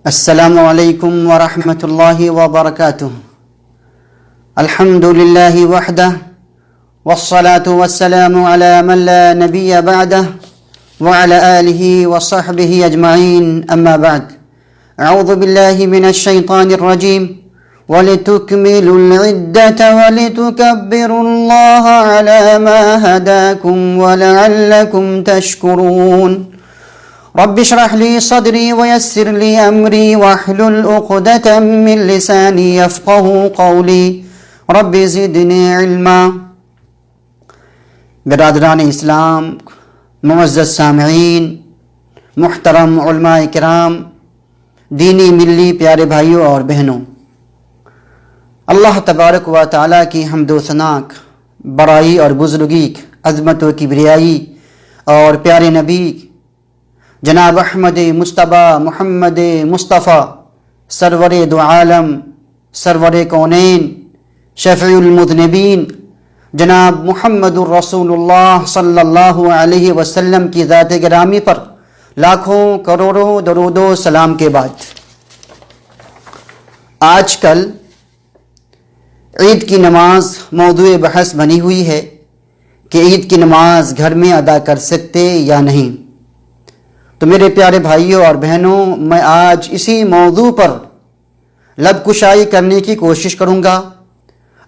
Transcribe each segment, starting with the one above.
السلام علیکم ورحمۃ اللہ وبرکاتہ۔ الحمد للہ وحدہ والصلاة والسلام علی من لا نبی بعدہ وعلی آلہ وصحبہ اجمعین، اما بعد۔ اعوذ باللہ من الشیطان الرجیم۔ وَلِتُكْمِلُوا الْعِدَّةَ وَلِتُكَبِّرُوا اللَّهَ عَلَى مَا هَدَاكُمْ وَلَعَلَّكُمْ تَشْكُرُونَ۔ رب اشرح لي صدري ويسر لي أمري واحلل عقدة من لساني يفقهوا قولي رب زدني علما۔ برادران اسلام، معزز سامعین، محترم علماء کرام، دینی ملی پیارے بھائیوں اور بہنوں، اللہ تبارک و تعالیٰ کی حمد و ثنا، بڑائی اور بزرگی، عظمت و کبریائی، اور پیارے نبی جناب احمد مصطفیٰ محمد مصطفیٰ سرور دو عالم، سرور کونین، شفیع المذنبین جناب محمد الرسول اللہ صلی اللہ علیہ وسلم کی ذات گرامی پر لاکھوں کروڑوں درود و سلام کے بعد، آج کل عید کی نماز موضوع بحث بنی ہوئی ہے کہ عید کی نماز گھر میں ادا کر سکتے یا نہیں۔ تو میرے پیارے بھائیوں اور بہنوں، میں آج اسی موضوع پر لب کشائی کرنے کی کوشش کروں گا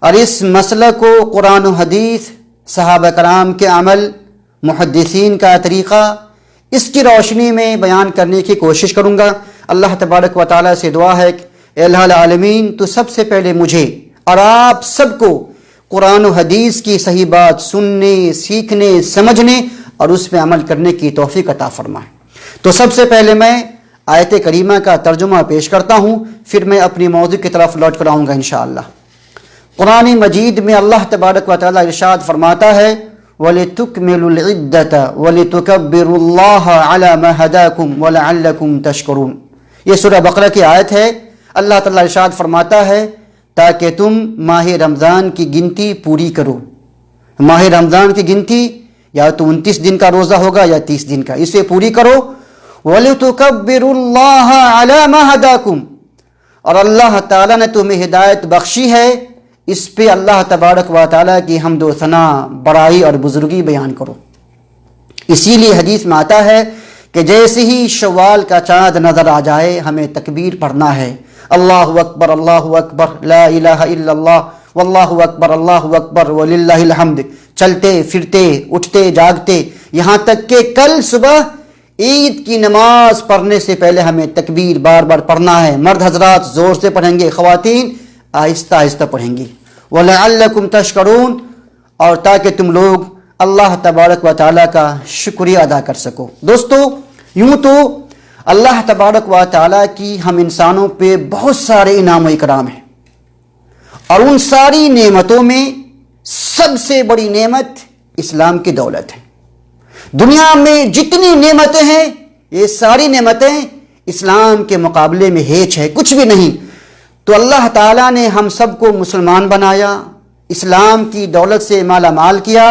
اور اس مسئلہ کو قرآن و حدیث، صحابہ کرام کے عمل، محدثین کا طریقہ، اس کی روشنی میں بیان کرنے کی کوشش کروں گا۔ اللہ تبارک و تعالیٰ سے دعا ہے کہ اے الہ العالمین، تو سب سے پہلے مجھے اور آپ سب کو قرآن و حدیث کی صحیح بات سننے، سیکھنے، سمجھنے اور اس پہ عمل کرنے کی توفیق عطا فرمائے۔ تو سب سے پہلے میں آیت کریمہ کا ترجمہ پیش کرتا ہوں، پھر میں اپنی موضوع کی طرف لوٹ کر آؤں گا انشاءاللہ۔ قرآن مجید میں اللہ تبارک و تعالیٰ ارشاد فرماتا ہے وَلِتُكْمِلُوا الْعِدَّةَ وَلِتُكَبِّرُوا اللَّهَ عَلَى مَا هَدَاكُمْ وَلَعَلَّكُمْ تَشْكُرُونَ۔ یہ سورہ بقرہ کی آیت ہے۔ اللہ تعالیٰ ارشاد فرماتا ہے تاکہ تم ماہ رمضان کی گنتی پوری کرو۔ ماہ رمضان کی گنتی یا تو 29 دن کا روزہ ہوگا یا 30 دن کا، اسے پوری کرو۔ وَلِتُكَبِّرُوا اللَّهَ عَلَى مَا هَدَاكُمْ، اور اللہ تعالیٰ نے تمہیں ہدایت بخشی ہے، اس پہ اللہ تبارک و تعالیٰ کی حمد و ثنا، بڑائی اور بزرگی بیان کرو۔ اسی لیے حدیث میں آتا ہے کہ جیسے ہی شوال کا چاند نظر آ جائے ہمیں تکبیر پڑھنا ہے، اللہ اکبر اللہ اکبر لا الہ الا اللہ واللہ اکبر اللہ اکبر وللہ الحمد، چلتے پھرتے اٹھتے جاگتے، یہاں تک کہ کل صبح عید کی نماز پڑھنے سے پہلے ہمیں تکبیر بار بار پڑھنا ہے۔ مرد حضرات زور سے پڑھیں گے، خواتین آہستہ آہستہ پڑھیں گی۔ وَلَعَلَّكُمْ تَشْكُرُونَ، اور تاکہ تم لوگ اللہ تبارک و تعالیٰ کا شکریہ ادا کر سکو۔ دوستو، یوں تو اللہ تبارک و تعالیٰ کی ہم انسانوں پہ بہت سارے انعام و اکرام ہیں، اور ان ساری نعمتوں میں سب سے بڑی نعمت اسلام کی دولت ہے۔ دنیا میں جتنی نعمتیں ہیں یہ ساری نعمتیں اسلام کے مقابلے میں ہیچ ہے، کچھ بھی نہیں۔ تو اللہ تعالیٰ نے ہم سب کو مسلمان بنایا، اسلام کی دولت سے مالا مال کیا،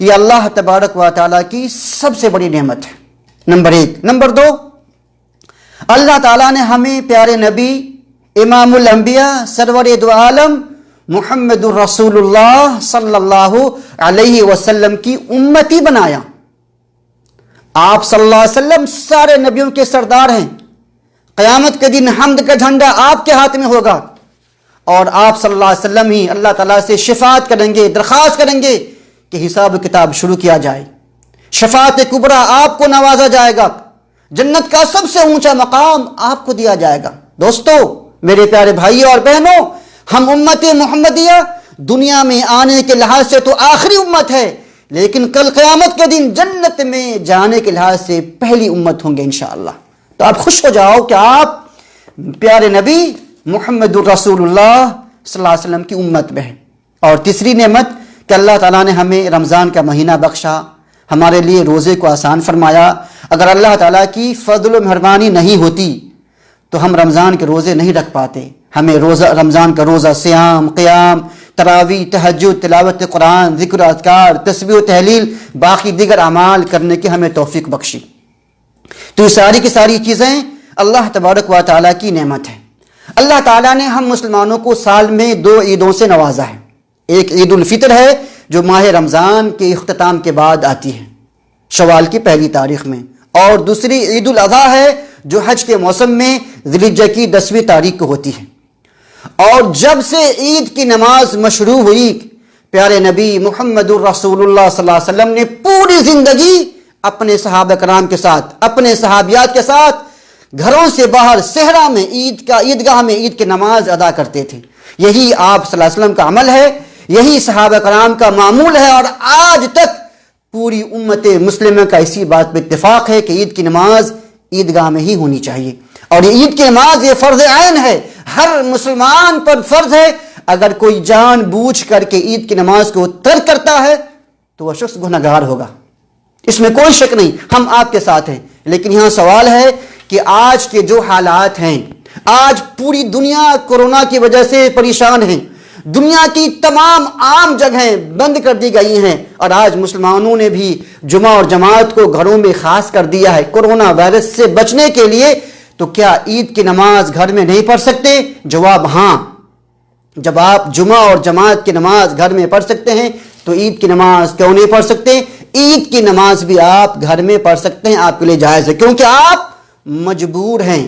یہ اللہ تبارک و تعالیٰ کی سب سے بڑی نعمت ہے، نمبر 1۔ نمبر 2، اللہ تعالیٰ نے ہمیں پیارے نبی امام الانبیاء سرور دو عالم محمد الرسول اللہ صلی اللہ علیہ وسلم کی امتی بنایا۔ آپ صلی اللہ علیہ وسلم سارے نبیوں کے سردار ہیں۔ قیامت کے دن حمد کا جھنڈا آپ کے ہاتھ میں ہوگا، اور آپ صلی اللہ علیہ وسلم ہی اللہ تعالیٰ سے شفاعت کریں گے، درخواست کریں گے کہ حساب و کتاب شروع کیا جائے۔ شفاعت کبریٰ آپ کو نوازا جائے گا، جنت کا سب سے اونچا مقام آپ کو دیا جائے گا۔ دوستو، میرے پیارے بھائیوں اور بہنوں، ہم امت محمدیہ دنیا میں آنے کے لحاظ سے تو آخری امت ہے، لیکن کل قیامت کے دن جنت میں جانے کے لحاظ سے پہلی امت ہوں گے انشاءاللہ۔ تو آپ خوش ہو جاؤ کہ آپ پیارے نبی محمد الرسول اللہ صلی اللہ علیہ وسلم کی امت میں ہیں۔ اور تیسری نعمت کہ اللہ تعالیٰ نے ہمیں رمضان کا مہینہ بخشا، ہمارے لیے روزے کو آسان فرمایا۔ اگر اللہ تعالیٰ کی فضل و مہربانی نہیں ہوتی تو ہم رمضان کے روزے نہیں رکھ پاتے۔ ہمیں رمضان کا روزہ سیام، قیام، تراویح، تہجد، تلاوت قرآن، ذکر و اذکار، تسبیح و تحلیل، باقی دیگر اعمال کرنے کی ہمیں توفیق بخشی۔ تو یہ ساری کی ساری چیزیں اللہ تبارک و تعالیٰ کی نعمت ہے۔ اللہ تعالیٰ نے ہم مسلمانوں کو سال میں 2 عیدوں سے نوازا ہے۔ ایک عید الفطر ہے جو ماہ رمضان کے اختتام کے بعد آتی ہے، شوال کی 1 تاریخ میں، اور دوسری عید الاضحیٰ ہے جو حج کے موسم میں ذی الحجہ کی 10ویں تاریخ کو ہوتی ہے۔ اور جب سے عید کی نماز مشروع ہوئی، پیارے نبی محمد الرسول اللہ صلی اللہ علیہ وسلم نے پوری زندگی اپنے صحابہ کرام کے ساتھ، اپنے صحابیات کے ساتھ گھروں سے باہر صحرا میں عیدگاہ میں عید کی نماز ادا کرتے تھے۔ یہی آپ صلی اللہ علیہ وسلم کا عمل ہے، یہی صحابہ کرام کا معمول ہے، اور آج تک پوری امت مسلمہ کا اسی بات پہ اتفاق ہے کہ عید کی نماز عیدگاہ میں ہی ہونی چاہیے۔ اور یہ عید کی نماز یہ فرض عین ہے، ہر مسلمان پر فرض ہے۔ اگر کوئی جان بوجھ کر کے عید کی نماز کو ترک کرتا ہے تو وہ شخص گنہگار ہوگا، اس میں کوئی شک نہیں، ہم آپ کے ساتھ ہیں۔ لیکن یہاں سوال ہے کہ آج کے جو حالات ہیں، آج پوری دنیا کورونا کی وجہ سے پریشان ہیں، دنیا کی تمام عام جگہیں بند کر دی گئی ہیں، اور آج مسلمانوں نے بھی جمعہ اور جماعت کو گھروں میں خاص کر دیا ہے کورونا وائرس سے بچنے کے لیے۔ تو کیا عید کی نماز گھر میں نہیں پڑھ سکتے؟ جواب ہاں۔ جب آپ جمعہ اور جماعت کی نماز گھر میں پڑھ سکتے ہیں تو عید کی نماز کیوں نہیں پڑھ سکتے؟ عید کی نماز بھی آپ گھر میں پڑھ سکتے ہیں، آپ کے لیے جائز ہے، کیونکہ آپ مجبور ہیں۔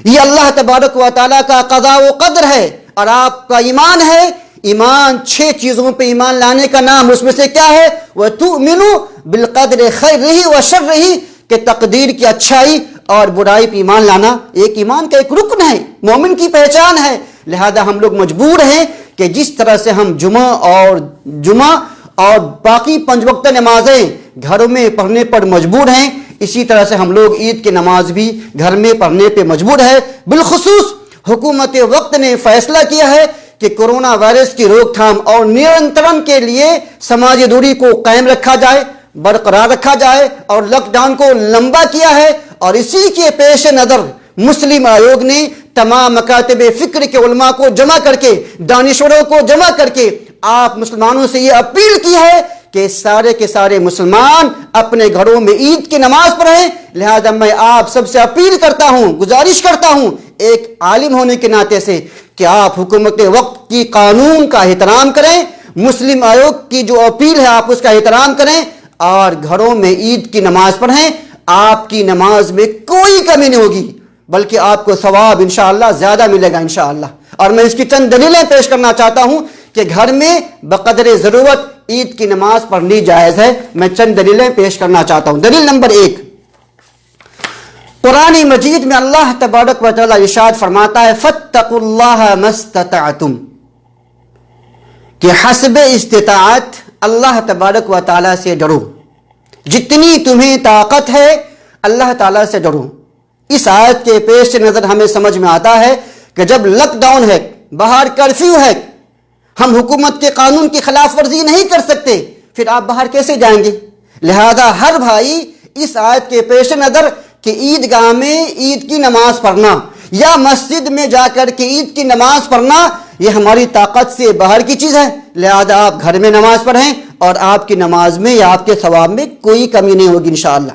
یہ اللہ تبارک و تعالیٰ کا قضاء و قدر ہے، اور آپ کا ایمان ہے۔ ایمان 6 چیزوں پہ ایمان لانے کا نام، اس میں سے کیا ہے؟ وَتُؤْمِنُوا بِالْقَدْرِ خَيْرِهِ وَشَرِّهِ، کہ تقدیر کی اچھائی اور برائی پہ ایمان لانا ایک ایمان کا ایک رکن ہے، مومن کی پہچان ہے۔ لہذا ہم لوگ مجبور ہیں کہ جس طرح سے ہم جمعہ اور باقی 5 وقت نمازیں گھروں میں پڑھنے پر مجبور ہیں، اسی طرح سے ہم لوگ عید کی نماز بھی گھر میں پڑھنے پہ مجبور ہے۔ بالخصوص حکومت وقت نے فیصلہ کیا ہے کہ کورونا وائرس کی روک تھام اور نرنترن کے لیے سماجی دوری کو قائم رکھا جائے، برقرار رکھا جائے، اور لاک ڈاؤن کو لمبا کیا ہے۔ اور اسی کے پیش نظر مسلم آیوگ نے تمام مکاتب فکر کے علماء کو جمع کر کے، دانشوروں کو جمع کر کے آپ مسلمانوں سے یہ اپیل کی ہے کہ سارے کے سارے مسلمان اپنے گھروں میں عید کی نماز پڑھیں۔ لہذا میں آپ سب سے اپیل کرتا ہوں، گزارش کرتا ہوں ایک عالم ہونے کے ناطے سے، کہ آپ حکومت وقت کی قانون کا احترام کریں، مسلم آیوگ کی جو اپیل ہے آپ اس کا احترام کریں، اور گھروں میں عید کی نماز پڑھیں۔ آپ کی نماز میں کوئی کمی نہیں ہوگی، بلکہ آپ کو ثواب انشاءاللہ زیادہ ملے گا انشاءاللہ۔ اور میں اس کی چند دلیلیں پیش کرنا چاہتا ہوں کہ گھر میں بقدر ضرورت عید کی نماز پڑھنی جائز ہے۔ میں چند دلیلیں پیش کرنا چاہتا ہوں۔ دلیل نمبر 1، قرآن مجید میں اللہ تبارک و تعالی ارشاد فرماتا ہے فَاتَّقُوا اللَّهَ مَا اسْتَطَعْتُمْ، کہ حسب استطاعت اللہ تبارک و تعالی سے ڈرو، جتنی تمہیں طاقت ہے اللہ تعالیٰ سے ڈرو۔ اس آیت کے پیش نظر ہمیں سمجھ میں آتا ہے کہ جب لاک ڈاؤن ہے، باہر کرفیو ہے، ہم حکومت کے قانون کی خلاف ورزی نہیں کر سکتے، پھر آپ باہر کیسے جائیں گے؟ لہذا ہر بھائی اس آیت کے پیش نظر کہ عیدگاہ میں عید کی نماز پڑھنا یا مسجد میں جا کر کے عید کی نماز پڑھنا یہ ہماری طاقت سے باہر کی چیز ہے، لہذا آپ گھر میں نماز پڑھیں اور آپ کی نماز میں یا آپ کے ثواب میں کوئی کمی نہیں ہوگی انشاءاللہ۔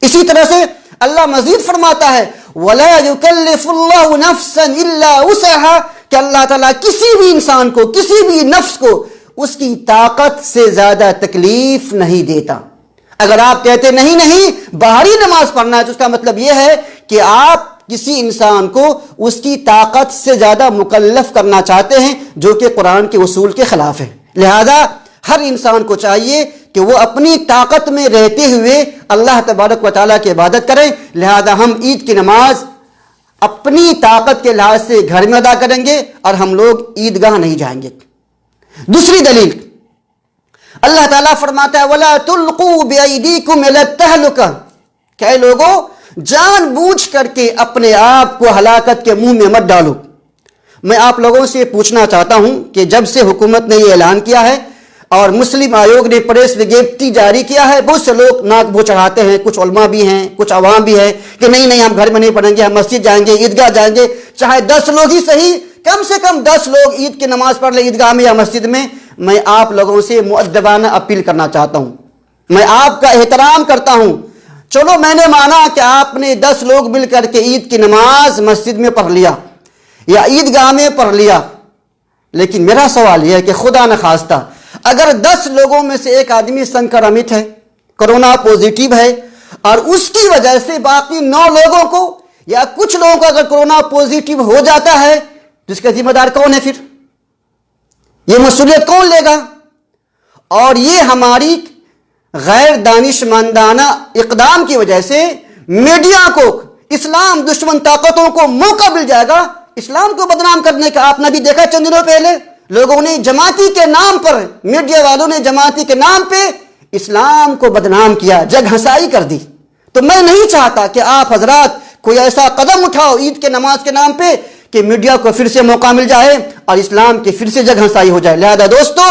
اسی طرح سے اللہ مزید فرماتا ہے وَلَا يُكَلِّفُ اللَّهُ نَفْسًا إِلَّا وُسْعَهَا، کہ اللہ تعالیٰ کسی بھی انسان کو، کسی بھی نفس کو اس کی طاقت سے زیادہ تکلیف نہیں دیتا۔ اگر آپ کہتے نہیں باہری نماز پڑھنا ہے تو اس کا مطلب یہ ہے کہ آپ کسی انسان کو اس کی طاقت سے زیادہ مکلف کرنا چاہتے ہیں، جو کہ قرآن کے اصول کے خلاف ہے۔ لہذا ہر انسان کو چاہیے کہ وہ اپنی طاقت میں رہتے ہوئے اللہ تبارک و تعالیٰ کی عبادت کریں۔ لہذا ہم عید کی نماز اپنی طاقت کے لحاظ سے گھر میں ادا کریں گے اور ہم لوگ عیدگاہ نہیں جائیں گے۔ دوسری دلیل، اللہ تعالیٰ فرماتا ہے وَلَا تُلْقُوا بِأَيْدِيكُمْ إِلَى التَّهْلُكَةِ، کہ اے لوگوں جان بوجھ کر کے اپنے آپ کو ہلاکت کے منہ میں مت ڈالو۔ میں آپ لوگوں سے پوچھنا چاہتا ہوں کہ جب سے حکومت نے یہ اعلان کیا ہے اور مسلم آیوگ نے پریس وجیپتی جاری کیا ہے، بہت سے لوگ ناک بو چڑھاتے ہیں، کچھ علماء بھی ہیں، کچھ عوام بھی ہے کہ نہیں ہم گھر میں نہیں پڑھیں گے، ہم مسجد جائیں گے، عیدگاہ جائیں گے، چاہے 10 لوگ ہی صحیح، کم سے کم 10 لوگ عید کی نماز پڑھ لیں عیدگاہ میں یا مسجد میں۔ میں آپ لوگوں سے مؤدبانہ اپیل کرنا چاہتا ہوں، میں آپ کا احترام کرتا ہوں، چلو میں نے مانا کہ آپ نے 10 لوگ مل کر کے عید کی نماز مسجد میں پڑھ لیا یا عیدگاہ میں پڑھ لیا، لیکن میرا سوال یہ ہے کہ خدا نخواستہ اگر 10 لوگوں میں سے ایک آدمی سنکرمت ہے، کرونا پوزیٹیو ہے، اور اس کی وجہ سے باقی 9 لوگوں کو یا کچھ لوگوں کو اگر کرونا پوزیٹیو ہو جاتا ہے تو اس کا ذمہ دار کون ہے؟ پھر یہ مسئولیت کون لے گا؟ اور یہ ہماری غیر دانشمندانہ اقدام کی وجہ سے میڈیا کو، اسلام دشمن طاقتوں کو موقع مل جائے گا اسلام کو بدنام کرنے کا۔ آپ نے بھی دیکھا چند دنوں پہلے لوگوں نے جماعتی کے نام پر، میڈیا والوں نے جماعتی کے نام پہ اسلام کو بدنام کیا، جگ ہنسائی کر دی۔ تو میں نہیں چاہتا کہ آپ حضرات کوئی ایسا قدم اٹھاؤ عید کے نماز کے نام پہ کہ میڈیا کو پھر سے موقع مل جائے اور اسلام کی پھر سے جگ ہنسائی ہو جائے۔ لہذا دوستو،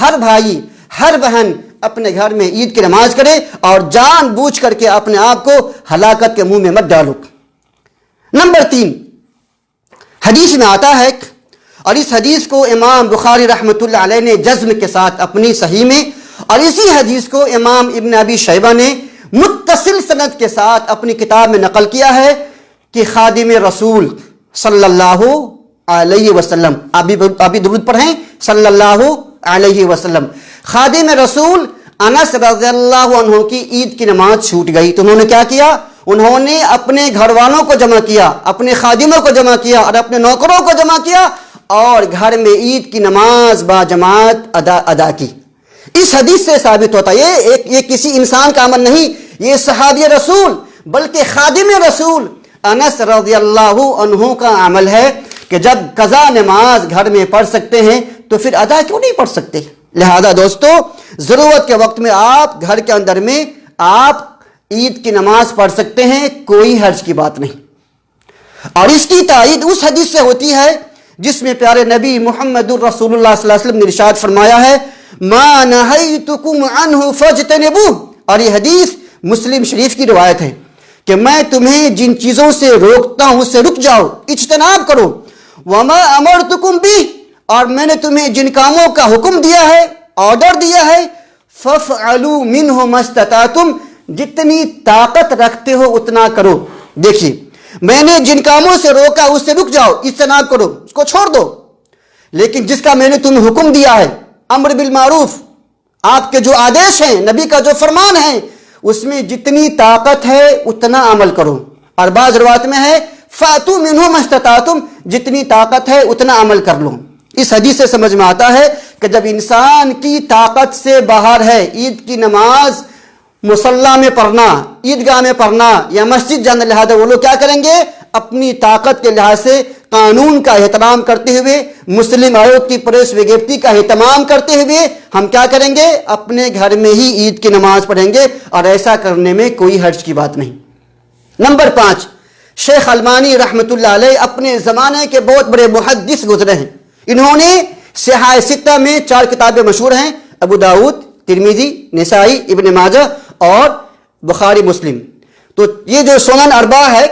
ہر بھائی ہر بہن اپنے گھر میں عید کی نماز کرے اور جان بوجھ کر کے اپنے آپ کو ہلاکت کے منہ میں مت ڈالو۔ نمبر 3، حدیث میں آتا ہے، اور اس حدیث کو امام بخاری رحمۃ اللہ علیہ نے جزم کے ساتھ اپنی صحیح میں، اور اسی حدیث کو امام ابن ابی شیبہ نے متصل سند کے ساتھ اپنی کتاب میں نقل کیا ہے کہ خادم رسول صلی اللہ علیہ وسلم، ابھی درود پڑھیں صلی اللہ علیہ وسلم، خادم رسول انس رضی اللہ عنہ کی عید کی نماز چھوٹ گئی تو انہوں نے کیا کیا؟ انہوں نے اپنے گھر والوں کو جمع کیا، اپنے خادموں کو جمع کیا اور اپنے نوکروں کو جمع کیا اور گھر میں عید کی نماز با جماعت ادا کی۔ اس حدیث سے ثابت ہوتا ہے یہ کسی انسان کا عمل نہیں، یہ صحابی رسول بلکہ خادم رسول انس رضی اللہ عنہ کا عمل ہے کہ جب قضا نماز گھر میں پڑھ سکتے ہیں تو پھر ادا کیوں نہیں پڑھ سکتے؟ لہذا دوستو، ضرورت کے وقت میں آپ گھر کے اندر میں آپ عید کی نماز پڑھ سکتے ہیں، کوئی حرج کی بات نہیں۔ اور اس کی تائید اس حدیث سے ہوتی ہے جس میں پیارے نبی محمد الرسول اللہ صلی اللہ علیہ وسلم نے ارشاد فرمایا ہے، ما نہیتکم عنہ فاجتنبوہ، اور یہ حدیث مسلم شریف کی روایت ہے کہ میں تمہیں جن چیزوں سے روکتا ہوں اس سے رک جاؤ، اجتناب کرو، وما امرتکم بہ، اور میں نے تمہیں جن کاموں کا حکم دیا ہے، آرڈر دیا ہے، فافعلوا منہ ما استطعتم، جتنی طاقت رکھتے ہو اتنا کرو۔ دیکھیے، میں نے جن کاموں سے روکا اس سے رک جاؤ، اجتناب کرو، اس کو چھوڑ دو، لیکن جس کا میں نے تمہیں حکم دیا ہے، امر بالمعروف، آپ کے جو آدیش ہیں، نبی کا جو فرمان ہے، اس میں جتنی طاقت ہے اتنا عمل کرو۔ اور بعض روایت میں ہے فاتوا منہ ما استطعتم، جتنی طاقت ہے اتنا عمل کر لو۔ اس حدیث سے سمجھ میں آتا ہے کہ جب انسان کی طاقت سے باہر ہے، عید کی نماز مصلی میں پڑھنا، عیدگاہ میں پڑھنا یا مسجد جانا، لہذا وہ لوگ کیا کریں گے؟ اپنی طاقت کے لحاظ سے قانون کا احترام کرتے ہوئے، مسلم آیوگ کی پریس وگیپتی کا اہتمام کرتے ہوئے ہم کیا کریں گے؟ اپنے گھر میں ہی عید کی نماز پڑھیں گے، اور ایسا کرنے میں کوئی حرج کی بات نہیں۔ نمبر 5، شیخ البانی رحمۃ اللہ علیہ اپنے زمانے کے بہت بڑے محدث گزرے ہیں۔ انہوں نے صحاح ستہ میں 4 کتابیں مشہور ہیں، ابو داؤد، ترمذی، نسائی، ابن ماجہ اور بخاری مسلم۔ تو یہ جو سنن اربعہ ہے،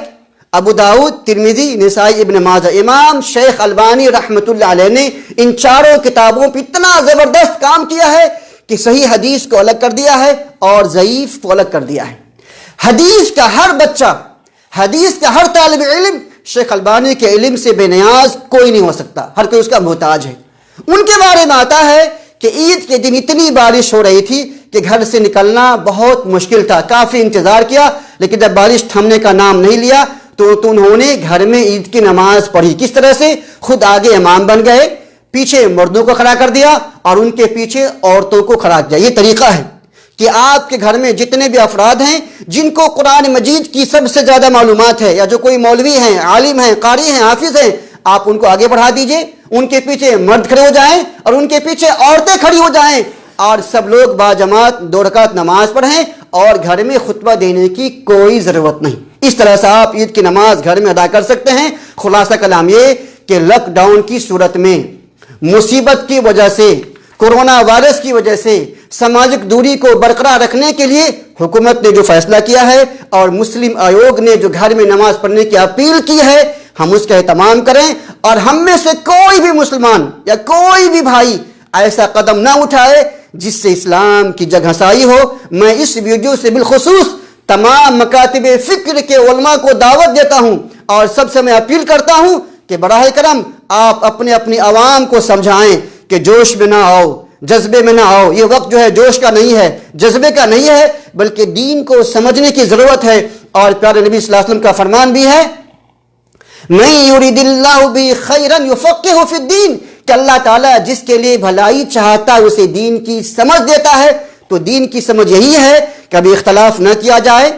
ابو داؤد، ترمذی، نسائی، ابن ماجہ، امام شیخ البانی رحمۃ اللہ علیہ نے ان 4 کتابوں پہ اتنا زبردست کام کیا ہے کہ صحیح حدیث کو الگ کر دیا ہے اور ضعیف کو الگ کر دیا ہے۔ حدیث کا ہر بچہ، حدیث کا ہر طالب علم شیخ البانی کے علم سے بے نیاز کوئی نہیں ہو سکتا، ہر کوئی اس کا محتاج ہے۔ ان کے بارے میں آتا ہے کہ عید کے دن اتنی بارش ہو رہی تھی کہ گھر سے نکلنا بہت مشکل تھا، کافی انتظار کیا، لیکن جب بارش تھمنے کا نام نہیں لیا تو انہوں نے گھر میں عید کی نماز پڑھی۔ کس طرح سے؟ خود آگے امام بن گئے، پیچھے مردوں کو کھڑا کر دیا اور ان کے پیچھے عورتوں کو کھڑا کیا۔ یہ طریقہ ہے کہ آپ کے گھر میں جتنے بھی افراد ہیں جن کو قرآن مجید کی سب سے زیادہ معلومات ہے، یا جو کوئی مولوی ہیں، عالم ہیں، قاری ہیں، حافظ ہیں، آپ ان کو آگے بڑھا دیجئے، ان کے پیچھے مرد کھڑے ہو جائیں اور ان کے پیچھے عورتیں کھڑی ہو جائیں، اور سب لوگ باجماعت 2 رکعت نماز پڑھیں، اور گھر میں خطبہ دینے کی کوئی ضرورت نہیں۔ اس طرح سے آپ عید کی نماز گھر میں ادا کر سکتے ہیں۔ خلاصہ کلام یہ کہ لاک ڈاؤن کی صورت میں، مصیبت کی وجہ سے، کورونا وائرس کی وجہ سے سماجک دوری کو برقرار رکھنے کے لیے حکومت نے جو فیصلہ کیا ہے اور مسلم آیوگ نے جو گھر میں نماز پڑھنے کی اپیل کی ہے، ہم اس کا اہتمام کریں، اور ہم میں سے کوئی بھی مسلمان یا کوئی بھی بھائی ایسا قدم نہ اٹھائے جس سے اسلام کی جگ ہنسائی ہو۔ میں اس ویڈیو سے بالخصوص تمام مکاتب فکر کے علماء کو دعوت دیتا ہوں اور سب سے میں اپیل کرتا ہوں کہ براہ کرم آپ اپنے اپنی عوام کو سمجھائیں کہ جوش میں نہ آؤ، جذبے میں نہ آؤ. یہ وقت جو ہے جوش کا نہیں ہے، جذبے کا نہیں ہے، بلکہ دین کو سمجھنے کی ضرورت ہے. اور پیارے نبی صلی اللہ علیہ وسلم کا فرمان بھی ہے مَن يُرِدِ اللَّهُ بِهِ خَيْرًا يُفَقِّهُ فِي الدِّينِ، کہ اللہ تعالیٰ جس کے لیے بھلائی چاہتا ہے اسے دین کی سمجھ دیتا ہے. تو دین کی سمجھ یہی ہے کہ کبھی اختلاف نہ کیا جائے،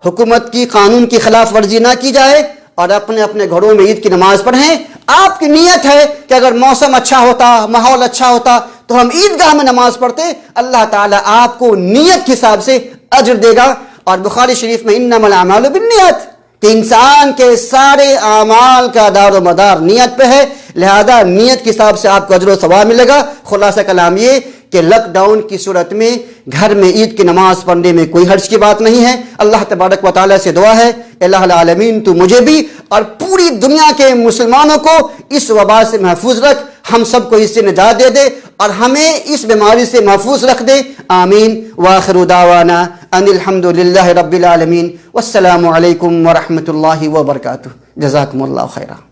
حکومت کی قانون کی خلاف ورزی نہ کی جائے، اور اپنے اپنے گھروں میں عید کی نماز پڑھیں. آپ کی نیت ہے کہ اگر موسم اچھا ہوتا، ماحول اچھا ہوتا تو ہم عیدگاہ میں نماز پڑھتے. اللہ تعالیٰ آپ کو نیت کے حساب سے اجر دے گا. اور بخاری شریف میں انما الاعمال بالنیت، کہ انسان کے سارے اعمال کا دار و مدار نیت پہ ہے، لہذا نیت کے حساب سے آپ کو اجر و ثواب ملے گا. خلاصہ کلام یہ کہ لاک ڈاؤن کی صورت میں گھر میں عید کی نماز پڑھنے میں کوئی حرج کی بات نہیں ہے. اللہ تبارک و تعالیٰ سے دعا ہے الہ العالمین تو مجھے بھی اور پوری دنیا کے مسلمانوں کو اس وبا سے محفوظ رکھ، ہم سب کو اس سے نجات دے دے اور ہمیں اس بیماری سے محفوظ رکھ دے. آمین. وآخر دعوانا ان الحمد للہ رب العالمین والسلام علیکم ورحمۃ اللہ وبرکاتہ. جزاکم اللہ خیرہ.